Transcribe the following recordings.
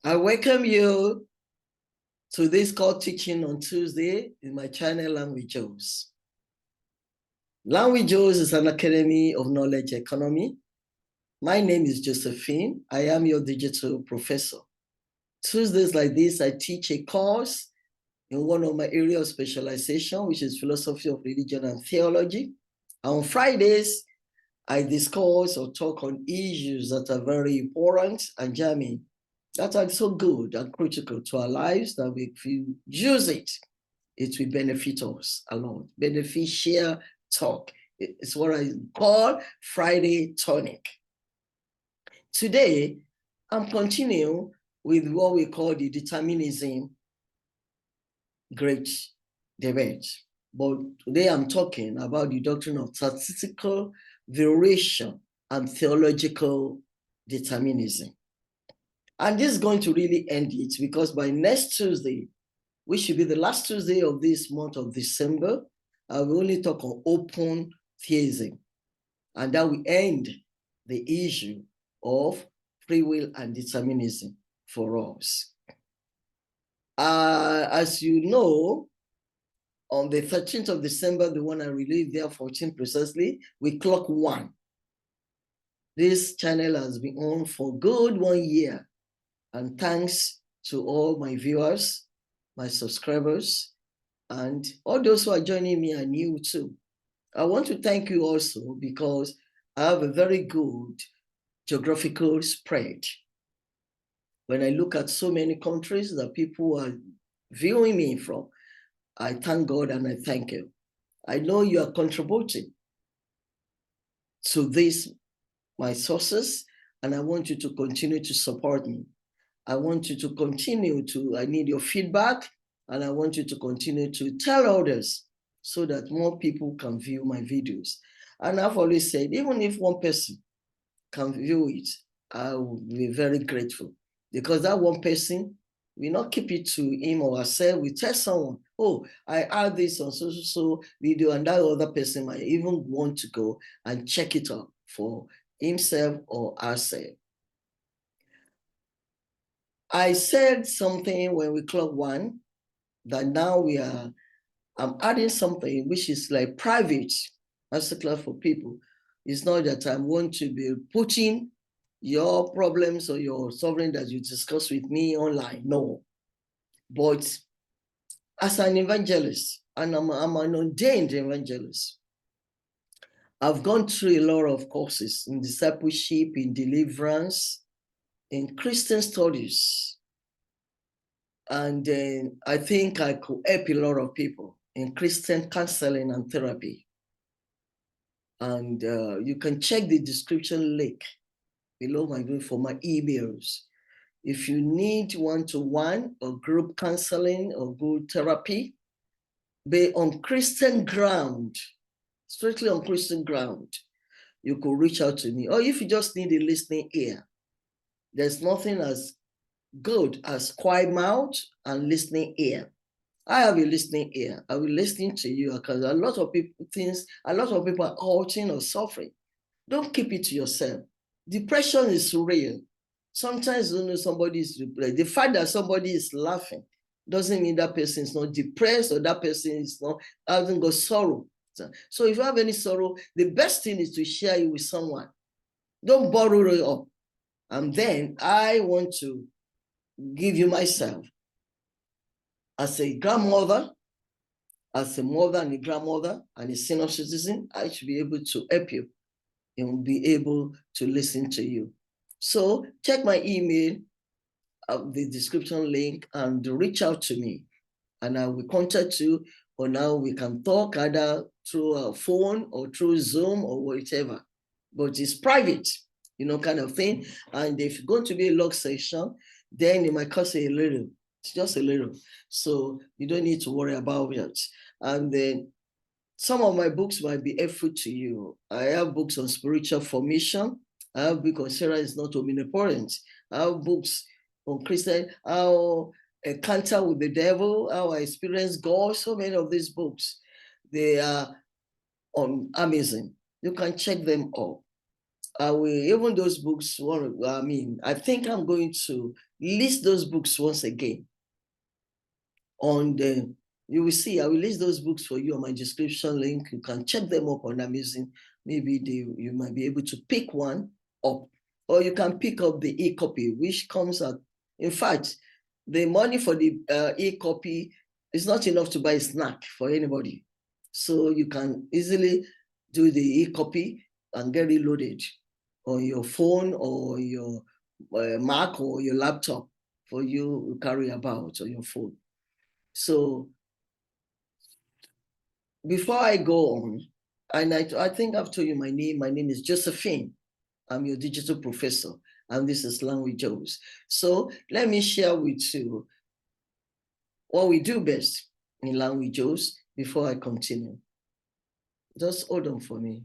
I welcome you to this called Teaching on Tuesday in my channel, Learn-with-Joes. Learn-with-Joes is an academy of knowledge economy. My name is Josephine. I am your digital professor. Tuesdays like this, I teach a course in one of my areas of specialization, which is philosophy of religion and theology. And on Fridays, I discuss or talk on issues that are very important and germane, that are so good and critical to our lives that if we use it, it will benefit us a lot. Beneficial talk. It's what I call Friday tonic. Today, I'm continuing with what we call the determinism great debate. But today I'm talking about the doctrine of statistical variation and theological determinism. And this is going to really end it because by next Tuesday, which should be the last Tuesday of this month of December, I will only talk on open theism. And that will end the issue of free will and determinism for us. As you know, on the 13th of December, the one I released there, 14 precisely, we clock 1. This channel has been on for good 1 year. And thanks to all my viewers, my subscribers, and all those who are joining me are new too. I want to thank you also because I have a very good geographical spread. When I look at so many countries that people are viewing me from, I thank God and I thank you. I know you are contributing to this, my sources, and I want you to continue to support me. I want you to continue to, I need your feedback, and I want you to continue to tell others so that more people can view my videos. And I've always said, even if one person can view it, I will be very grateful because that one person will not keep it to him or herself. We tell someone, oh, I add this on so video, and that other person might even want to go and check it out for himself or herself. I said something when we clock 1 that now I'm adding something which is like private masterclass for people. It's not that I want to be putting your problems or your sovereign that you discuss with me online. No. But as an evangelist, and I'm an ordained evangelist, I've gone through a lot of courses in discipleship, in deliverance, in Christian studies. And then I think I could help a lot of people in Christian counseling and therapy. And you can check the description link below my video for my emails. If you need one-to-one or group counseling or group therapy, be on Christian ground, strictly on Christian ground, you could reach out to me. Or if you just need a listening ear, there's nothing as good as quiet mouth and listening ear. I have a listening ear. I will listen to you because a lot of people are hurting or suffering. Don't keep it to yourself. Depression is real. Sometimes you know somebody is depressed. The fact that somebody is laughing doesn't mean that person is not depressed or that person is not hasn't got sorrow. So if you have any sorrow, the best thing is to share it with someone. Don't bottle it up. And then I want to give you myself as a grandmother, as a mother and a grandmother and a senior citizen. I should be able to help you and be able to listen to you. So check my email, the description link, and reach out to me. And I will contact you, or now we can talk either through a phone or through Zoom or whatever. But it's private, kind of thing. And if it's going to be a long session, then it might cost a little. It's just a little. So you don't need to worry about it. And then some of my books might be helpful to you. I have books on spiritual formation. I have books on Sarah is not omnipotent. I have books on Christian, how encounter with the devil, how I experience God. So many of these books, they are on Amazon. You can check them out. I will, even those books, I think I'm going to list those books once again on the, you will see, I will list those books for you on my description link. You can check them up on Amazon. Maybe you might be able to pick one up, or you can pick up the e-copy, which comes at, in fact, the money for the e-copy is not enough to buy a snack for anybody. So you can easily do the e-copy and get it loaded on your phone or your Mac or your laptop for you to carry about on your phone. So before I go on, and I think I've told you my name. My name is Josephine. I'm your digital professor, and this is Learn with Joes. So let me share with you what we do best in Learn with Joes before I continue. Just hold on for me.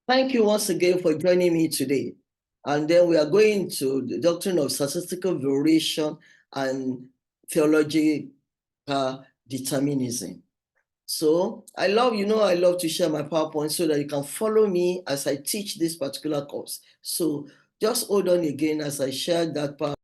Thank you once again for joining me today. And then we are going to the doctrine of statistical variation and theological determinism. So I love to share my PowerPoint so that you can follow me as I teach this particular course. So just hold on again as I share that PowerPoint.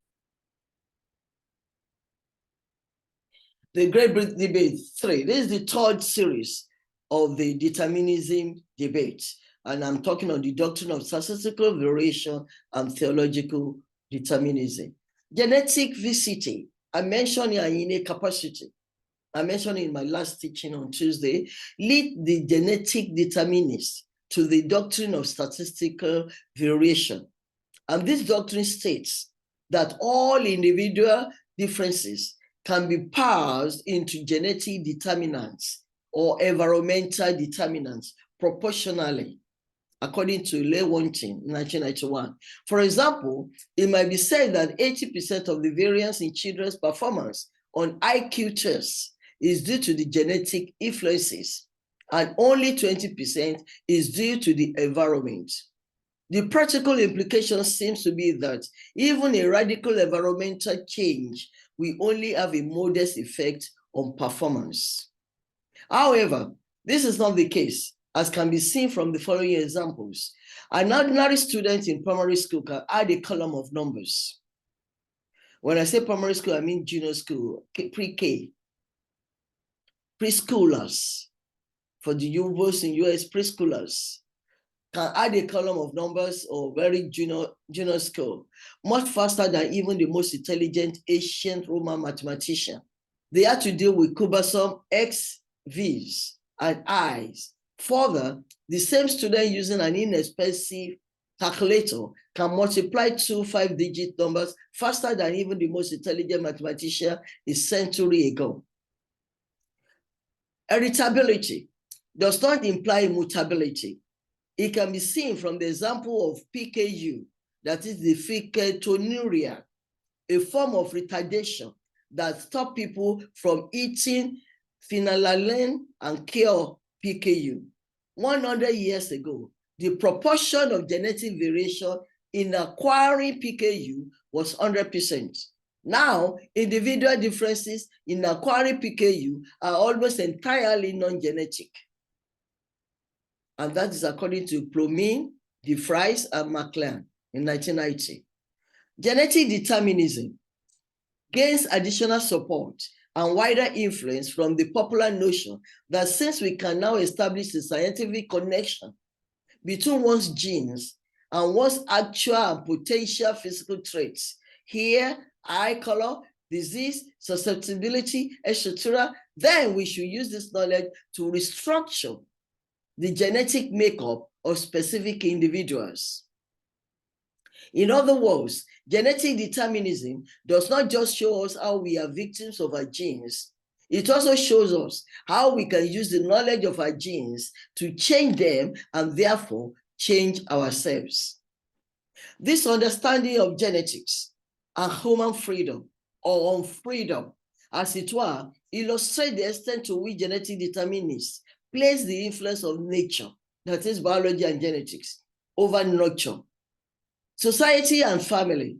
The Great Debate 3. This is the third series of the determinism debate. And I'm talking on the doctrine of statistical variation and theological determinism. Genetic VCT, I mentioned here in a capacity. I mentioned in my last teaching on Tuesday, lead the genetic determinists to the doctrine of statistical variation. And this doctrine states that all individual differences can be parsed into genetic determinants or environmental determinants proportionally, according to Lewontin in 1991. For example, it might be said that 80% of the variance in children's performance on IQ tests is due to the genetic influences, and only 20% is due to the environment. The practical implication seems to be that even a radical environmental change will only have a modest effect on performance. However, this is not the case, as can be seen from the following examples. An ordinary student in primary school can add a column of numbers. When I say primary school, I mean junior school, pre-K, preschoolers. For the U.S. in US, preschoolers can add a column of numbers or very junior school much faster than even the most intelligent ancient Roman mathematician. They had to deal with cumbersome X, V's, and I's. Further, the same student using an inexpensive calculator can multiply two 5-digit numbers faster than even the most intelligent mathematician a century ago. Heritability does not imply immutability. It can be seen from the example of PKU, that is the phenylketonuria, a form of retardation that stops people from eating phenylalanine and cure PKU. 100 years ago, the proportion of genetic variation in acquiring PKU was 100%. Now, individual differences in acquiring PKU are almost entirely non-genetic. And that is according to Plomin, DeFries, and McLean in 1990. Genetic determinism gains additional support and wider influence from the popular notion that since we can now establish a scientific connection between one's genes and one's actual and potential physical traits, hair, eye color, disease, susceptibility, etc., then we should use this knowledge to restructure the genetic makeup of specific individuals. In other words, genetic determinism does not just show us how we are victims of our genes, it also shows us how we can use the knowledge of our genes to change them and therefore change ourselves. This understanding of genetics and human freedom or unfreedom as it were, illustrate the extent to which genetic determinists place the influence of nature, that is biology and genetics, over nurture, society and family.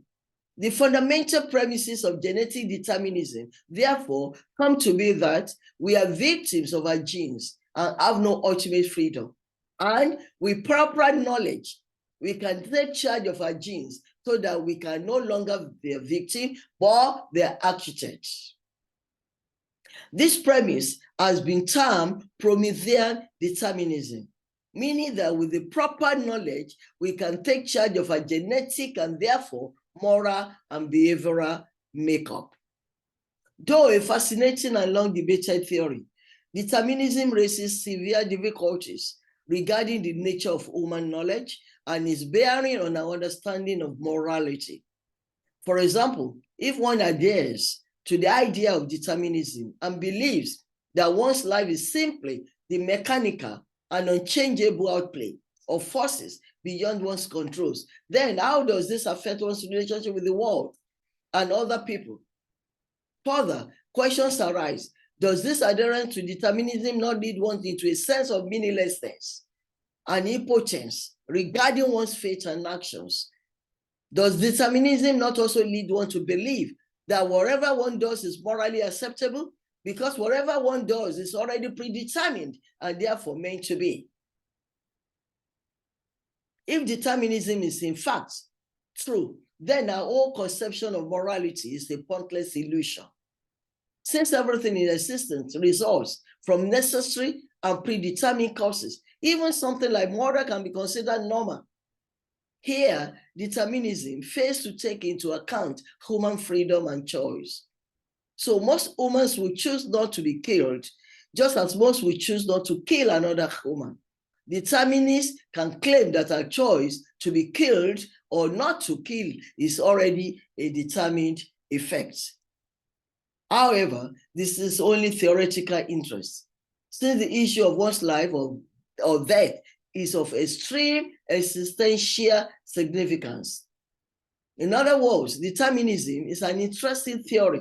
The fundamental premises of genetic determinism, therefore, come to be that we are victims of our genes and have no ultimate freedom. And with proper knowledge, we can take charge of our genes so that we can no longer be a victim, but their architects. This premise has been termed Promethean determinism, meaning that with the proper knowledge, we can take charge of our genetic and therefore moral and behavioral makeup. Though a fascinating and long debated theory, determinism raises severe difficulties regarding the nature of human knowledge and its bearing on our understanding of morality. For example, if one adheres to the idea of determinism and believes that one's life is simply the mechanical and unchangeable outplay of forces beyond one's controls, then how does this affect one's relationship with the world and other people? Further, questions arise. Does this adherence to determinism not lead one into a sense of meaninglessness and impotence regarding one's fate and actions? Does determinism not also lead one to believe that whatever one does is morally acceptable because whatever one does is already predetermined and therefore meant to be? If determinism is in fact true, then our whole conception of morality is a pointless illusion. Since everything in existence results from necessary and predetermined causes, even something like murder can be considered normal. Here, determinism fails to take into account human freedom and choice. So most humans will choose not to be killed, just as most will choose not to kill another human. Determinists can claim that our choice to be killed or not to kill is already a determined effect. However, this is only theoretical interest, since the issue of one's life or death is of extreme existential significance. In other words, determinism is an interesting theory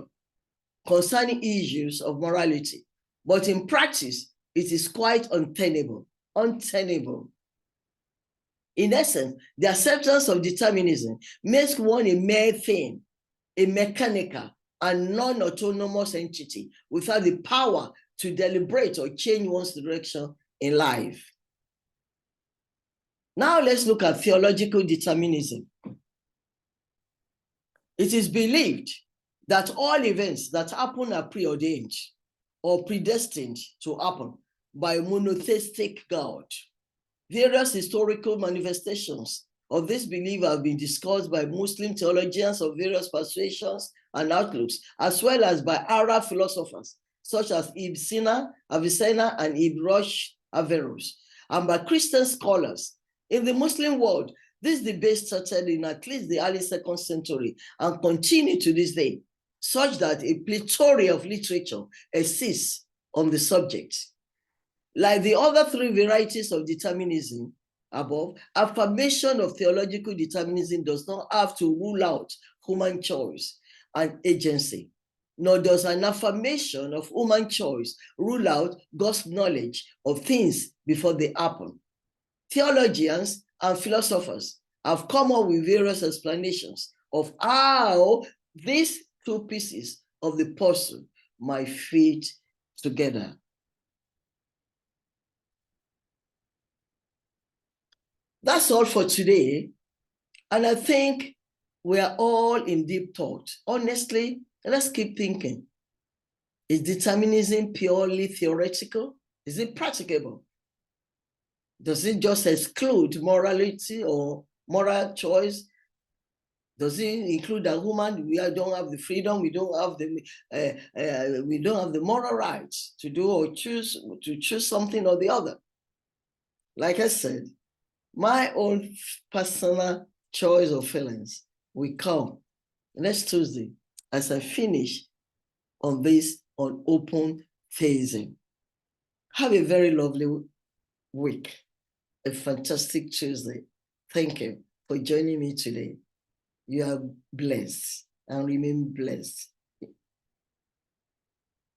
concerning issues of morality, but in practice, it is quite untenable. In essence, the acceptance of determinism makes one a mere thing, a mechanical and non-autonomous entity without the power to deliberate or change one's direction in life. Now let's look at theological determinism. It is believed that all events that happen are preordained or predestined to happen by a monotheistic God. Various historical manifestations of this belief have been discussed by Muslim theologians of various persuasions and outlooks, as well as by Arab philosophers such as Ibn Sina, Avicenna, and Ibn Rushd Averroes, and by Christian scholars. In the Muslim world, this debate started in at least the early 2nd century and continued to this day, such that a plethora of literature exists on the subject. Like the other three varieties of determinism above, affirmation of theological determinism does not have to rule out human choice and agency, nor does an affirmation of human choice rule out God's knowledge of things before they happen. Theologians and philosophers have come up with various explanations of how these two pieces of the puzzle might fit together. That's all for today. And I think we are all in deep thought. Honestly, let's keep thinking. Is determinism purely theoretical? Is it practicable? Does it just exclude morality or moral choice? Does it include that human we don't have the freedom, we don't have the moral rights to do or choose something or the other? Like I said, my own personal choice of feelings will come next Tuesday as I finish on this on open theism. Have a very lovely week, a fantastic Tuesday. Thank you for joining me today. You are blessed and remain blessed.